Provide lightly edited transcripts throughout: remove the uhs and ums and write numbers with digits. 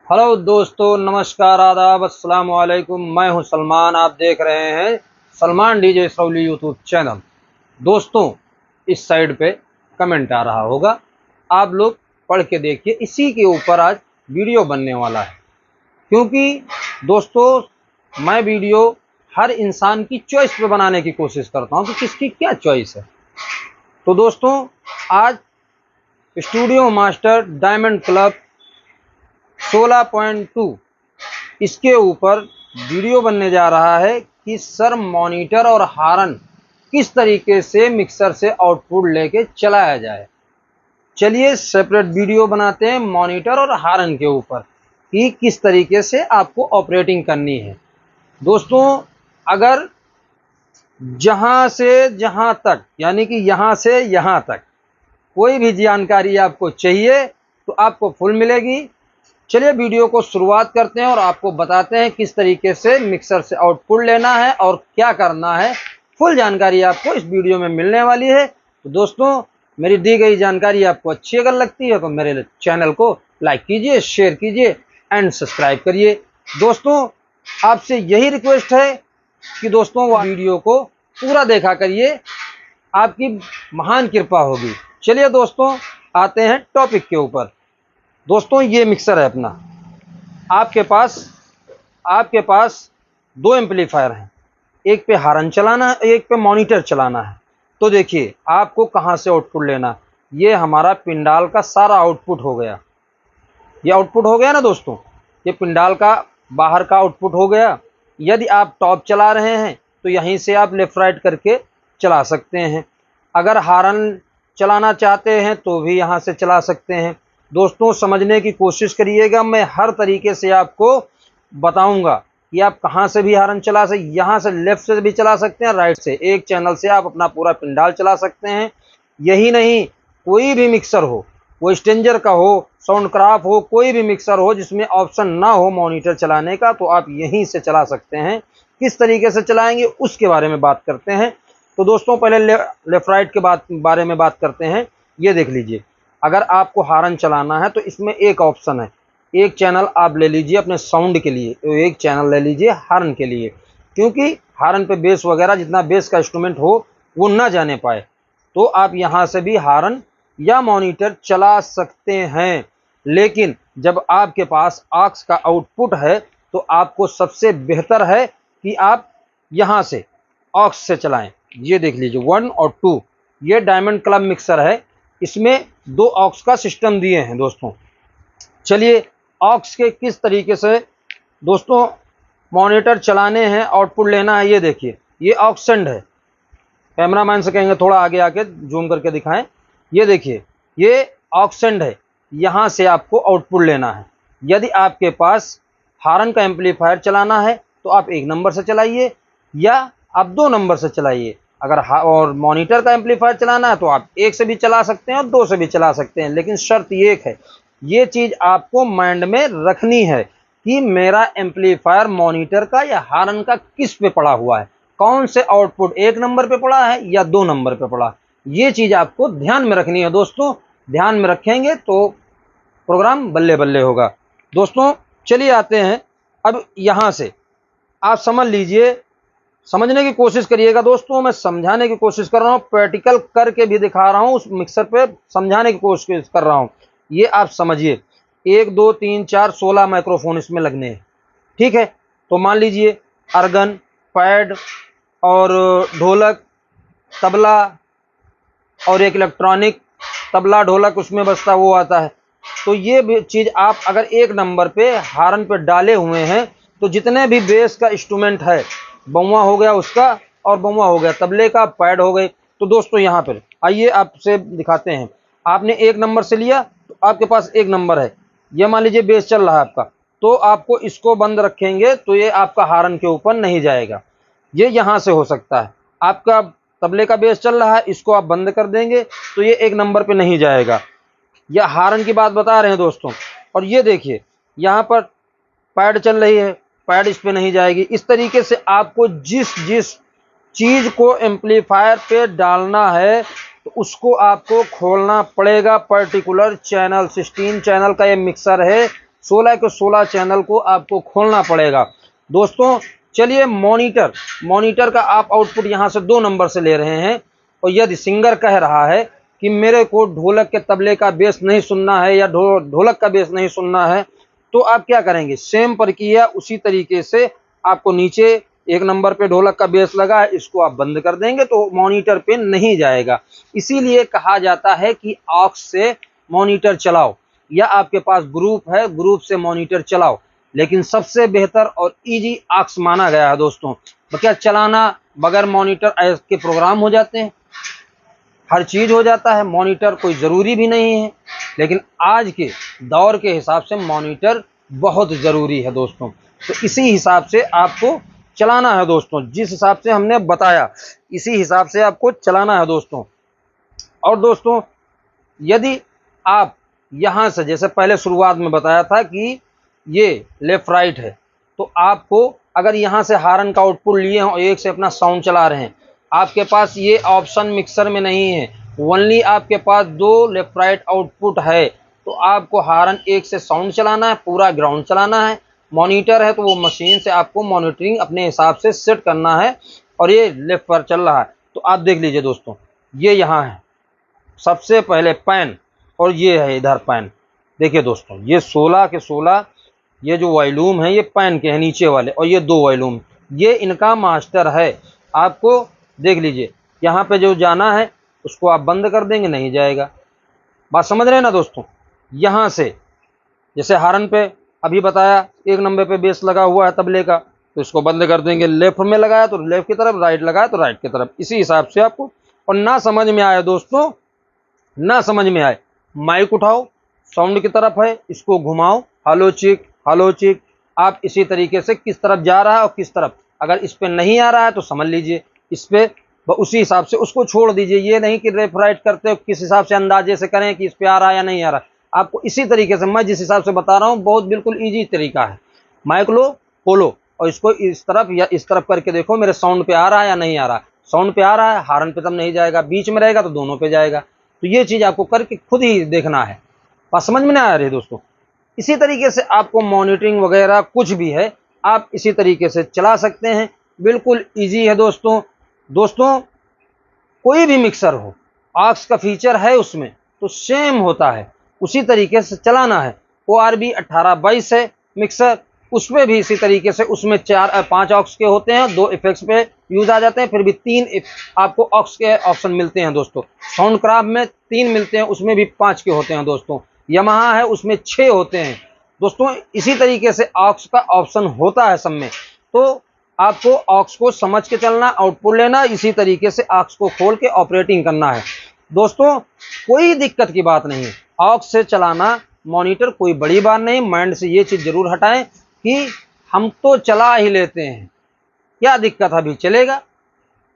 Hello दोस्तों, नमस्कार, आदाब, अस्सलाम वालेकुम। मैं हूं सलमान। आप देख रहे हैं सलमान डीजे सौली यूट्यूब चैनल। दोस्तों, इस साइड पे कमेंट आ रहा होगा, आप लोग पढ़ के देखिए। इसी के ऊपर आज वीडियो बनने वाला है, क्योंकि दोस्तों मैं वीडियो हर इंसान की चॉइस पे बनाने की कोशिश करता हूं कि किसकी क्या चॉइस है। तो दोस्तों, आज स्टूडियो मास्टर डायमंड क्लब 16.2 इसके ऊपर वीडियो बनने जा रहा है कि सर मॉनिटर और हारन किस तरीके से मिक्सर से आउटपुट लेके चलाया जाए। चलिए सेपरेट वीडियो बनाते हैं मॉनिटर और हारन के ऊपर कि किस तरीके से आपको ऑपरेटिंग करनी है। दोस्तों, अगर जहां से जहां तक यानी कि यहां से यहां तक कोई भी जानकारी आपको चाहिए तो आपको फुल मिलेगी। चलिए वीडियो को शुरुआत करते हैं और आपको बताते हैं किस तरीके से मिक्सर से आउटपुट लेना है और क्या करना है। फुल जानकारी आपको इस वीडियो में मिलने वाली है। तो दोस्तों, मेरी दी गई जानकारी आपको अच्छी अगर लगती है तो मेरे चैनल को लाइक कीजिए, शेयर कीजिए एंड सब्सक्राइब करिए। दोस्तों, आपसे यही रिक्वेस्ट है कि दोस्तों वो वीडियो को पूरा देखा करिए, आपकी महान कृपा होगी। चलिए दोस्तों, आते हैं टॉपिक के ऊपर। दोस्तों, ये मिक्सर है अपना। आपके पास दो एम्पलीफायर हैं, एक पे हारन चलाना है, एक पे मॉनिटर चलाना है। तो देखिए आपको कहाँ से आउटपुट लेना। ये हमारा पिंडाल का सारा आउटपुट हो गया। ये आउटपुट हो गया ना दोस्तों, ये पिंडाल का बाहर का आउटपुट हो गया। यदि आप टॉप चला रहे हैं तो यहीं से आप लेफ्ट राइट करके चला सकते हैं। अगर हारन चलाना चाहते हैं तो भी यहाँ से चला सकते हैं। दोस्तों, समझने की कोशिश करिएगा, मैं हर तरीके से आपको बताऊंगा कि आप कहाँ से भी हारन चला सकते। यहाँ से लेफ्ट से भी चला सकते हैं, राइट से, एक चैनल से आप अपना पूरा पिंडाल चला सकते हैं। यही नहीं, कोई भी मिक्सर हो, वो स्टेंजर का हो, साउंड क्राफ्ट हो, कोई भी मिक्सर हो जिसमें ऑप्शन ना हो मॉनिटर चलाने का, तो आप यहीं से चला सकते हैं। किस तरीके से चलाएंगे उसके बारे में बात करते हैं। तो दोस्तों, पहले लेफ्ट राइट के बारे में बात करते हैं। ये देख लीजिए, अगर आपको हारन चलाना है तो इसमें एक ऑप्शन है, एक चैनल आप ले लीजिए अपने साउंड के लिए, तो एक चैनल ले लीजिए हारन के लिए, क्योंकि हारन पे बेस वगैरह जितना बेस का इंस्ट्रूमेंट हो वो ना जाने पाए। तो आप यहाँ से भी हारन या मॉनिटर चला सकते हैं। लेकिन जब आपके पास ऑक्स का आउटपुट है तो आपको सबसे बेहतर है कि आप यहाँ से ऑक्स से चलाएं। ये देख लीजिए 1 और 2, ये डायमंड क्लब मिक्सर है, इसमें दो ऑक्स का सिस्टम दिए हैं दोस्तों। चलिए ऑक्स के किस तरीके से दोस्तों मॉनिटर चलाने हैं, आउटपुट लेना है। ये देखिए, ये ऑक्स सेंड है। कैमरामैन से कहेंगे थोड़ा आगे आके जूम करके दिखाएं। ये देखिए, ये ऑक्स सेंड है, यहाँ से आपको आउटपुट लेना है। यदि आपके पास हारन का एम्पलीफायर चलाना है तो आप 1 नंबर से चलाइए या आप 2 नंबर से चलाइए। अगर और मॉनिटर का एम्पलीफायर चलाना है तो आप 1 से भी चला सकते हैं और 2 से भी चला सकते हैं। लेकिन शर्त ये एक है, ये चीज़ आपको माइंड में रखनी है कि मेरा एम्पलीफायर मॉनिटर का या हारन का किस पे पड़ा हुआ है, कौन से आउटपुट 1 नंबर पे पड़ा है या 2 नंबर पे पड़ा। ये चीज़ आपको ध्यान में रखनी है दोस्तों। ध्यान में रखेंगे तो प्रोग्राम बल्ले बल्ले होगा। दोस्तों, चलिए आते हैं अब यहाँ से। आप समझ लीजिए, समझने की कोशिश करिएगा दोस्तों, मैं समझाने की कोशिश कर रहा हूँ, प्रैक्टिकल करके भी दिखा रहा हूँ, उस मिक्सर पे समझाने की कोशिश कर रहा हूँ। ये आप समझिए, 1 2 3 4 16 माइक्रोफोन इसमें लगने हैं, ठीक है। तो मान लीजिए अर्गन, पैड और ढोलक, तबला और एक इलेक्ट्रॉनिक तबला ढोलक उसमें बजता वो आता है। तो ये भी चीज़ आप अगर 1 नंबर पे हारन पे डाले हुए हैं तो जितने भी बेस का इंस्ट्रूमेंट है, बउआ हो गया उसका और बउआ हो गया तबले का, पैड हो गए। तो दोस्तों यहाँ पर आइए आपसे दिखाते हैं। आपने 1 नंबर से लिया तो आपके पास 1 नंबर है, ये मान लीजिए बेस चल रहा है आपका, तो आपको इसको बंद रखेंगे तो ये आपका हारन के ऊपर नहीं जाएगा। ये यहाँ से हो सकता है, आपका तबले का बेस चल रहा है, इसको आप बंद कर देंगे तो ये 1 नंबर पे नहीं जाएगा। यह हारन की बात बता रहे हैं दोस्तों। और ये देखिए, यहाँ पर पैड चल रही है, पैड इस पे नहीं जाएगी। इस तरीके से आपको जिस जिस चीज़ को एम्पलीफायर पे डालना है तो उसको आपको खोलना पड़ेगा। पर्टिकुलर चैनल 16 चैनल का ये मिक्सर है, 16 के 16 चैनल को आपको खोलना पड़ेगा। दोस्तों चलिए मॉनिटर का आप आउटपुट यहाँ से 2 नंबर से ले रहे हैं, और यदि सिंगर कह रहा है कि मेरे को ढोलक के तबले का बेस नहीं सुनना है या ढोलक का बेस नहीं सुनना है, तो आप क्या करेंगे, सेम प्रक्रिया उसी तरीके से आपको नीचे 1 नंबर पे ढोलक का बेस लगा है, इसको आप बंद कर देंगे तो मॉनिटर पे नहीं जाएगा। इसीलिए कहा जाता है कि ऑक्स से मॉनिटर चलाओ, या आपके पास ग्रुप है, ग्रुप से मॉनिटर चलाओ, लेकिन सबसे बेहतर और इजी ऑक्स माना गया है दोस्तों। तो क्या चलाना बगैर मॉनिटर के प्रोग्राम हो जाते हैं, हर चीज हो जाता है, मॉनिटर कोई ज़रूरी भी नहीं है, लेकिन आज के दौर के हिसाब से मॉनिटर बहुत ज़रूरी है दोस्तों। तो इसी हिसाब से आपको चलाना है दोस्तों, जिस हिसाब से हमने बताया इसी हिसाब से आपको चलाना है दोस्तों। और दोस्तों यदि आप यहाँ से, जैसे पहले शुरुआत में बताया था कि ये लेफ्ट राइट है, तो आपको अगर यहाँ से हारन का आउटपुट लिए हैं और एक से अपना साउंड चला रहे हैं, आपके पास ये ऑप्शन मिक्सर में नहीं है, ओनली आपके पास 2 लेफ्ट राइट आउटपुट है, तो आपको हारन 1 से साउंड चलाना है, पूरा ग्राउंड चलाना है। मॉनिटर है तो वो मशीन से आपको मॉनिटरिंग अपने हिसाब से सेट करना है, और ये लेफ्ट पर चल रहा है। तो आप देख लीजिए दोस्तों, ये यहाँ है सबसे पहले पैन, और ये है इधर पैन। देखिए दोस्तों ये 16 के 16 ये जो वॉल्यूम है ये पैन के हैं नीचे वाले, और ये 2 वॉल्यूम ये इनका मास्टर है। आपको देख लीजिए यहाँ पे जो जाना है उसको आप बंद कर देंगे, नहीं जाएगा। बात समझ रहे हैं ना दोस्तों। यहाँ से जैसे हारन पे अभी बताया 1 नंबर पे बेस लगा हुआ है तबले का, तो इसको बंद कर देंगे, लेफ्ट में लगाया तो लेफ्ट की तरफ, राइट लगाया तो राइट की तरफ, इसी हिसाब से आपको। और ना समझ में आए दोस्तों, ना समझ में आए, माइक उठाओ, साउंड की तरफ है, इसको घुमाओ, हेलो चेक, आप इसी तरीके से किस तरफ जा रहा है और किस तरफ, अगर इस पे नहीं आ रहा है तो समझ लीजिए इस पे, उसी हिसाब से उसको छोड़ दीजिए। ये नहीं कि लेफ्ट राइट करते हो किस हिसाब से अंदाजे से करें कि इस पे आ रहा है या नहीं आ रहा है, आपको इसी तरीके से मैं जिस हिसाब से बता रहा हूँ बहुत बिल्कुल ईजी तरीका है। माइक लो, खोलो, और इसको इस तरफ या इस तरफ करके देखो मेरे साउंड पे आ रहा है या नहीं आ रहा है। साउंड पे आ रहा है, हारन पे तब नहीं जाएगा, बीच में रहेगा तो दोनों पे जाएगा। तो ये चीज़ आपको करके खुद ही देखना है। बात समझ में नहीं आ रही दोस्तों। इसी तरीके से आपको मॉनिटरिंग वगैरह कुछ भी है आप इसी तरीके से चला सकते हैं, बिल्कुल ईजी है दोस्तों। दोस्तों कोई भी मिक्सर हो, ऑक्स का फीचर है उसमें तो सेम होता है, उसी तरीके से चलाना है। ORB 1822 है मिक्सर, उसमें भी इसी तरीके से, उसमें 5 ऑक्स के होते हैं, 2 इफेक्ट्स पे यूज आ जाते हैं, फिर भी 3 आपको ऑक्स के ऑप्शन मिलते हैं दोस्तों। साउंड क्राफ्ट में 3 मिलते हैं, उसमें भी 5 के होते हैं दोस्तों। यमहा है उसमें 6 होते हैं दोस्तों। इसी तरीके से ऑक्स का ऑप्शन होता है सब में, तो आपको ऑक्स को समझ के चलना, आउटपुट लेना, इसी तरीके से ऑक्स को खोल के ऑपरेटिंग करना है दोस्तों। कोई दिक्कत की बात नहीं, ऑक्स से चलाना मॉनिटर कोई बड़ी बात नहीं। माइंड से ये चीज़ जरूर हटाएं कि हम तो चला ही लेते हैं, क्या दिक्कत है, अभी चलेगा।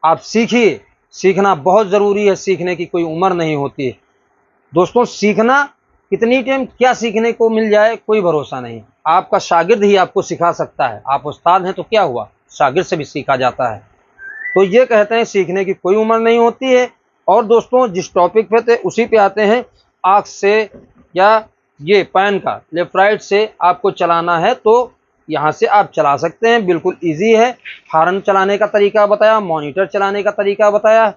आप सीखिए, सीखना बहुत ज़रूरी है, सीखने की कोई उम्र नहीं होती है दोस्तों। सीखना कितनी टाइम क्या सीखने को मिल जाए कोई भरोसा नहीं। आपका शागिर्द ही आपको सिखा सकता है, आप उस्ताद हैं तो क्या हुआ, शागिर्द से भी सीखा जाता है। तो ये कहते हैं सीखने की कोई उम्र नहीं होती है। और दोस्तों जिस टॉपिक पे थे उसी पे आते हैं। ऑक्स से या ये पैन का लेफ्ट राइट से आपको चलाना है तो यहाँ से आप चला सकते हैं, बिल्कुल इजी है। हारन चलाने का तरीका बताया, मॉनिटर चलाने का तरीका बताया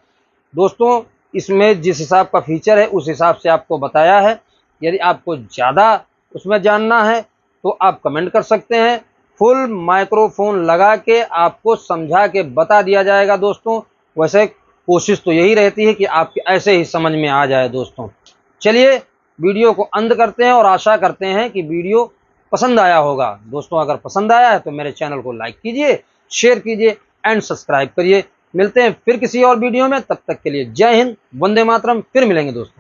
दोस्तों। इसमें जिस हिसाब का फीचर है उस हिसाब से आपको बताया है। यदि आपको ज़्यादा उसमें जानना है तो आप कमेंट कर सकते हैं, फुल माइक्रोफोन लगा के आपको समझा के बता दिया जाएगा दोस्तों। वैसे कोशिश तो यही रहती है कि आपके ऐसे ही समझ में आ जाए दोस्तों। चलिए वीडियो को अंत करते हैं और आशा करते हैं कि वीडियो पसंद आया होगा दोस्तों। अगर पसंद आया है तो मेरे चैनल को लाइक कीजिए, शेयर कीजिए एंड सब्सक्राइब करिए। मिलते हैं फिर किसी और वीडियो में, तब तक के लिए जय हिंद, वंदे मातरम। फिर मिलेंगे दोस्तों।